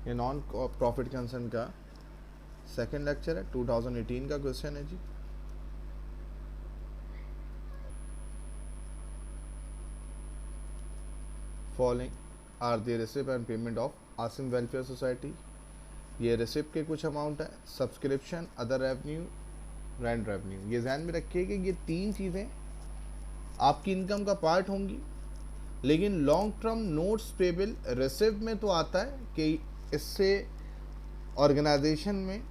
ये non profit concern का second lecture है, 2018 का क्वेश्चन है जी। Following are the receipt and payment of Asim welfare society. ये रिसिप्ट के कुछ अमाउंट है, subscription, other revenue, rent revenue. ये ध्यान में रखिए कि ये तीन चीज़ें आपकी इनकम का पार्ट होंगी, लेकिन long term notes payable receipt में तो आता है कि इससे ऑर्गेनाइजेशन में,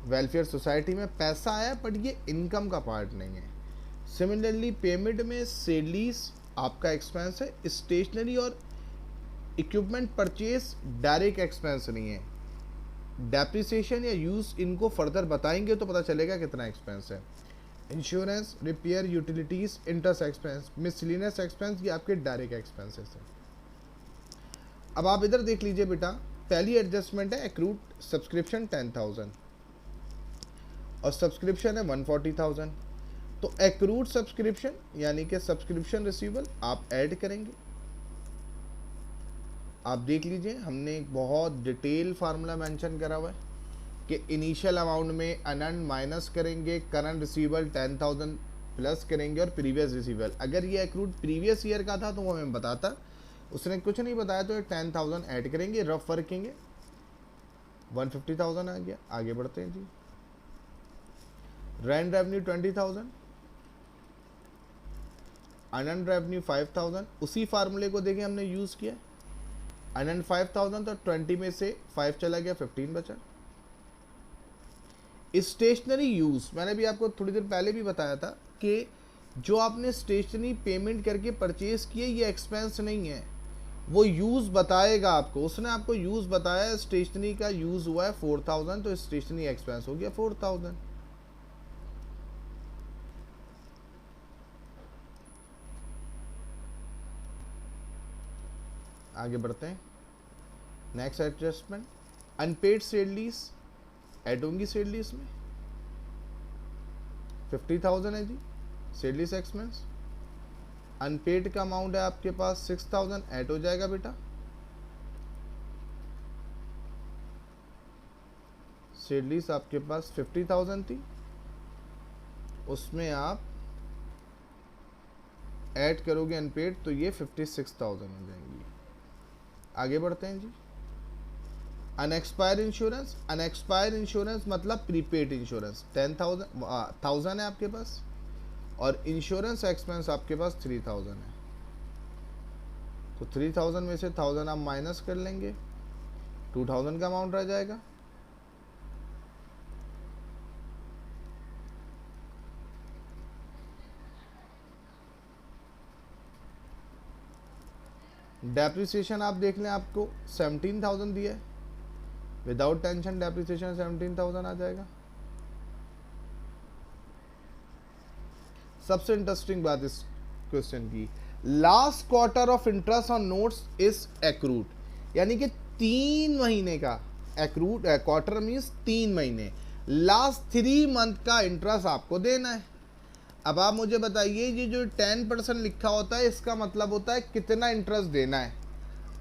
वेलफेयर सोसाइटी में पैसा आया, बट ये इनकम का पार्ट नहीं है। सिमिलरली पेमेंट में सेलीज आपका एक्सपेंस है, स्टेशनरी और इक्विपमेंट परचेज डायरेक्ट एक्सपेंस नहीं है। डेप्रिसिएशन या यूज इनको फर्दर बताएंगे तो पता चलेगा कितना एक्सपेंस है। Insurance, repair, utilities, interest expense, miscellaneous expense, ये आपके डायरेक्ट एक्सपेंसेस हैं। अब आप इधर देख लीजिए बेटा, पहली एडजस्टमेंट है एक्रूड सब्सक्रिप्शन 10,000 और सब्सक्रिप्शन है 140,000। तो एक्रूड सब्सक्रिप्शन यानी कि सब्सक्रिप्शन रिसीवेबल आप ऐड करेंगे। आप देख लीजिए, हमने एक बहुत डिटेल फार्मूला मेंशन करा हुआ है कि इनिशियल अमाउंट में अनंत माइनस करेंगे, करंट रिसीवेबल 10,000 प्लस करेंगे और प्रीवियस रिसीवेबल। अगर ये एक्रूड प्रीवियस ईयर का था तो वो हमें बताता, उसने कुछ नहीं बताया तो ये 10,000 ऐड करेंगे, रफ वर्किंग 150,000 आ गया। आगे बढ़ते हैं जी। रेंट रेवेन्यू 20,000, अनंत रेवेन्यू 5,000। उसी फार्मूले को देखें हमने यूज़ किया, अनंत 5,000 तो 20 में से 5 चला गया, 15 बचा। स्टेशनरी यूज मैंने भी आपको थोड़ी देर पहले भी बताया था कि जो आपने स्टेशनरी पेमेंट करके परचेज किए ये एक्सपेंस नहीं है, वो यूज बताएगा आपको। उसने आपको यूज बताया, स्टेशनरी का यूज हुआ है 4,000 तो स्टेशनरी एक्सपेंस हो गया 4,000। आगे बढ़ते हैं। Next adjustment, unpaid salaries add होंगी सेल लीज में, 50,000 है जी सेल लीज एक्सपेंस। अनपेड का अमाउंट है आपके पास 6,000, ऐड हो जाएगा बेटा। सेल लीज आपके पास 50,000 थी, उसमें आप ऐड करोगे अनपेड तो ये 56,000 हो जाएंगी। आगे बढ़ते हैं जी। अनएक्सपायर इंश्योरेंस, अनएक्सपायर इंश्योरेंस मतलब प्रीपेड इंश्योरेंस 10,000 है आपके पास, और इंश्योरेंस एक्सपेंस आपके पास 3,000 है। तो 3,000 में से 1,000 आप माइनस कर लेंगे, 2,000 का अमाउंट रह जाएगा। डेप्रिसिएशन आप देख लें, आपको 17,000 दिया है, विदाउट टेंशन डेप्रिसिएशन 17,000 आ जाएगा। सबसे इंटरेस्टिंग बात इस क्वेश्चन की, last quarter of interest on notes is accrued, यानी कि 3 महीने का एक्रूड, क्वार्टर मीन्स 3 महीने, लास्ट 3 मंथ का इंटरेस्ट आपको देना है। अब आप मुझे बताइए, ये जो 10% लिखा होता है इसका मतलब होता है कितना इंटरेस्ट देना है।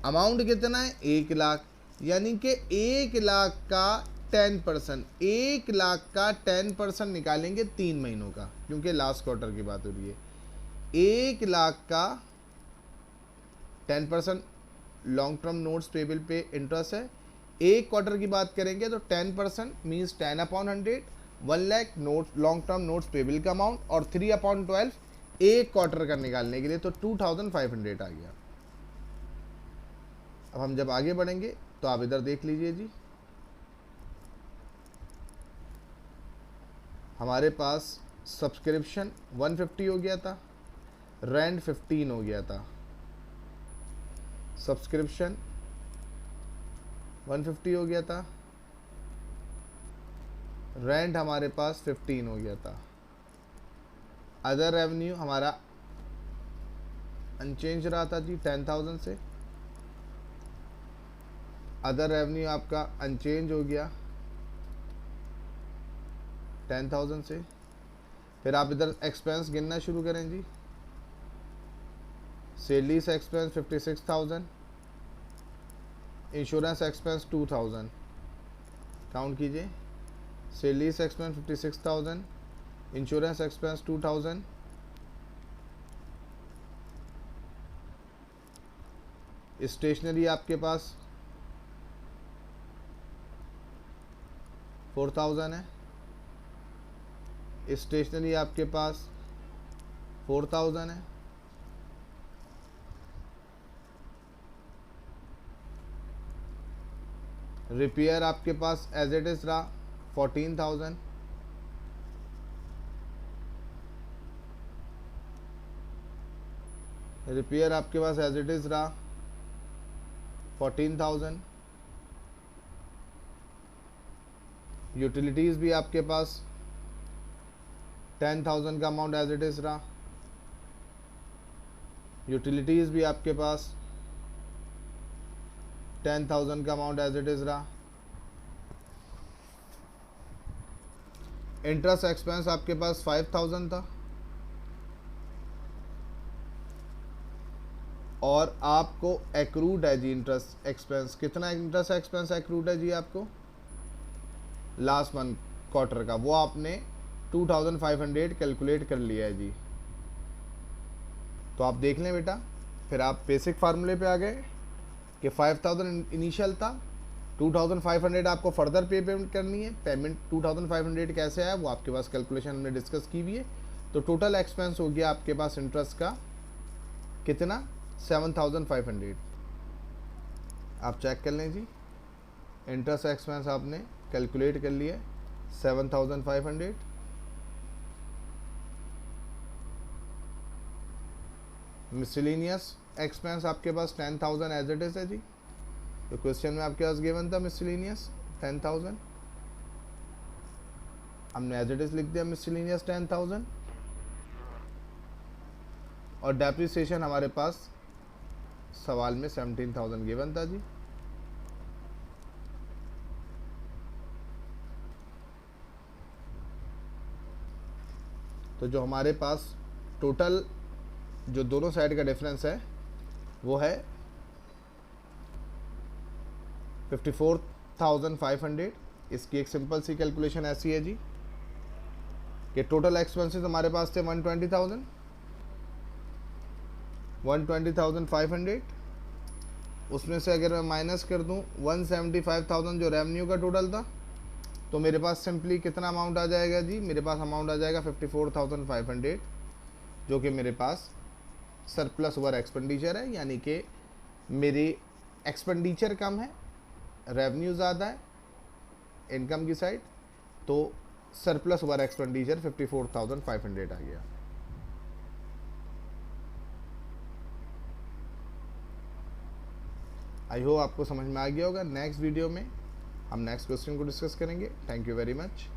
अमाउंट कितना है 1 लाख, यानी कि 1 लाख का 10%, 1 लाख का 10% निकालेंगे 3 महीनों का, क्योंकि लास्ट क्वार्टर की बात हो रही है। 1 लाख का 10% लॉन्ग टर्म नोट्स पेबल पे इंटरेस्ट है। एक क्वार्टर की बात करेंगे तो 10% means 10/100, 1 lakh note long term notes payable का अमाउंट, और 3/12 एक क्वार्टर का निकालने के लिए, तो 2,500 आ गया। अब हम जब आगे बढ़ेंगे तो आप इधर देख लीजिए जी, हमारे पास सब्सक्रिप्शन 150 हो गया था, रेंट 15 हो गया था। सब्सक्रिप्शन 150 हो गया था, रेंट हमारे पास 15 हो गया था। अदर रेवेन्यू हमारा अनचेंज रहा था जी 10,000 से, अदर रेवेन्यू आपका अनचेंज हो गया 10,000 से। फिर आप इधर एक्सपेंस गिनना शुरू करें जी, salaries expense 56,000, insurance expense 2000, count कीजिए। Salaries expense 56,000, insurance expense 2000, stationery आपके पास 4000 है, स्टेशनरी आपके पास 4000 है, रिपेयर आपके पास एज इट इज रहा 14,000, रिपेयर आपके पास एज इट इज रहा 14,000, यूटिलिटीज़ भी आपके पास 10,000 का अमाउंट एज इट इज रहा, यूटिलिटीज़ भी आपके पास 10,000 का अमाउंट एज इट इज रहा, इंटरेस्ट एक्सपेंस आपके पास 5,000 था, और आपको एक्रूड है जी इंटरेस्ट एक्सपेंस। कितना इंटरेस्ट एक्सपेंस एक्रूड है जी आपको लास्ट मंथ क्वार्टर का, वो आपने 2500 कैलकुलेट कर लिया है जी। तो आप देख लें बेटा, फिर आप बेसिक फार्मूले पे आ गए कि 5000 इनिशियल था, 2500 आपको फर्दर पेमेंट करनी है। पेमेंट 2500 कैसे आया वो आपके पास कैलकुलेशन हमने डिस्कस की हुई है। तो टोटल एक्सपेंस हो गया आपके पास इंटरेस्ट का कितना 7500। आप चेक कर लें जी, इंटरेस्ट एक्सपेंस आपने कैलकुलेट कर लिया 7500। मिसलिनियस एक्सपेंस आपके पास 10,000 एज इट इज है जी। तो क्वेश्चन में आपके पास गिवन था मिसलिनियस 10,000, हमने एज इट इज लिख दिया मिसलिनियस 10,000। और डेप्रिसिएशन हमारे पास सवाल में 17,000 गिवन था जी। तो जो हमारे पास टोटल जो दोनों साइड का डिफरेंस है वो है 54,500। इसकी एक सिंपल सी कैलकुलेशन ऐसी है जी कि टोटल एक्सपेंसेस हमारे पास थे 120,500। उसमें से अगर मैं माइनस कर दूं 175,000 जो रेवेन्यू का टोटल था, तो मेरे पास सिंपली कितना अमाउंट आ जाएगा जी, मेरे पास अमाउंट आ जाएगा 54,500, जो कि मेरे पास सरप्लस ओवर एक्सपेंडिचर है। यानी कि मेरी एक्सपेंडिचर कम है, रेवेन्यू ज़्यादा है इनकम की साइड, तो सरप्लस ओवर एक्सपेंडिचर 54,500 आ गया। आई होप आपको समझ में आ गया होगा। नेक्स्ट वीडियो में हम नेक्स्ट क्वेश्चन को डिस्कस करेंगे। Thank you very much.